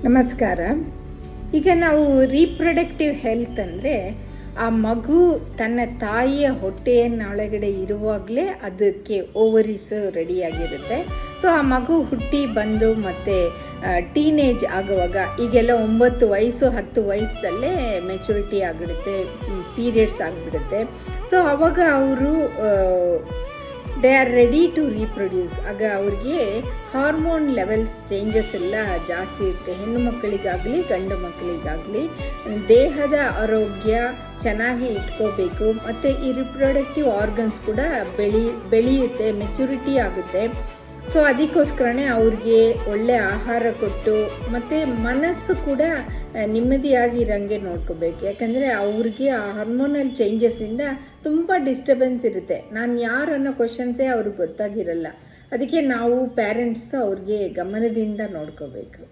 ನಮಸ್ಕಾರ. ಈಗ ನಾವು ರೀಪ್ರೊಡಕ್ಟಿವ್ ಹೆಲ್ತ್ ಅಂದರೆ ಆ ಮಗು ತನ್ನ ತಾಯಿಯ ಹೊಟ್ಟೆಯನ್ನೊಳಗಡೆ ಇರುವಾಗಲೇ ಅದಕ್ಕೆ ಓವರೀಸ್ ರೆಡಿಯಾಗಿರುತ್ತೆ. ಸೊ ಆ ಮಗು ಹುಟ್ಟಿ ಬಂದು ಮತ್ತು ಟೀನೇಜ್ ಆಗುವಾಗ ಈಗೆಲ್ಲ 9 ವಯಸ್ಸು 10 ವಯಸ್ಸಲ್ಲೇ ಮೆಚುರಿಟಿ ಆಗಿಬಿಡುತ್ತೆ, ಪೀರಿಯಡ್ಸ್ ಆಗಿಬಿಡುತ್ತೆ. ಸೊ ಆವಾಗ ಅವರು they are ready to reproduce. ಆಗ ಅವ್ರಿಗೆ ಹಾರ್ಮೋನ್ ಲೆವೆಲ್ಸ್ ಚೇಂಜಸ್ ಎಲ್ಲ ಜಾಸ್ತಿ ಇರುತ್ತೆ. ಹೆಣ್ಣು ಮಕ್ಕಳಿಗಾಗಲಿ ಗಂಡು ಮಕ್ಕಳಿಗಾಗಲಿ ದೇಹದ ಆರೋಗ್ಯ ಚೆನ್ನಾಗಿ ಇಟ್ಕೋಬೇಕು ಮತ್ತು ಈ ರಿಪ್ರೊಡಕ್ಟಿವ್ ಆರ್ಗನ್ಸ್ ಕೂಡ ಬೆಳೆಯುತ್ತೆ, ಮೆಚುರಿಟಿ ಆಗುತ್ತೆ. ಸೊ ಅದಕ್ಕೋಸ್ಕರನೇ ಅವ್ರಿಗೆ ಒಳ್ಳೆ ಆಹಾರ ಕೊಟ್ಟು ಮತ್ತು ಮನಸ್ಸು ಕೂಡ ನೆಮ್ಮದಿಯಾಗಿರಂಗೆ ನೋಡ್ಕೋಬೇಕು. ಯಾಕಂದರೆ ಅವ್ರಿಗೆ ಆ ಹಾರ್ಮೋನಲ್ ಚೇಂಜಸ್ಸಿಂದ ತುಂಬ ಡಿಸ್ಟರ್ಬೆನ್ಸ್ ಇರುತ್ತೆ. ನಾನು ಯಾರು ಅನ್ನೋ ಕ್ವಶನ್ಸೇ ಅವ್ರಿಗೆ ಗೊತ್ತಾಗಿರಲ್ಲ. ಅದಕ್ಕೆ ನಾವು ಪೇರೆಂಟ್ಸ್ ಅವ್ರಿಗೆ ಗಮನದಿಂದ ನೋಡ್ಕೋಬೇಕು.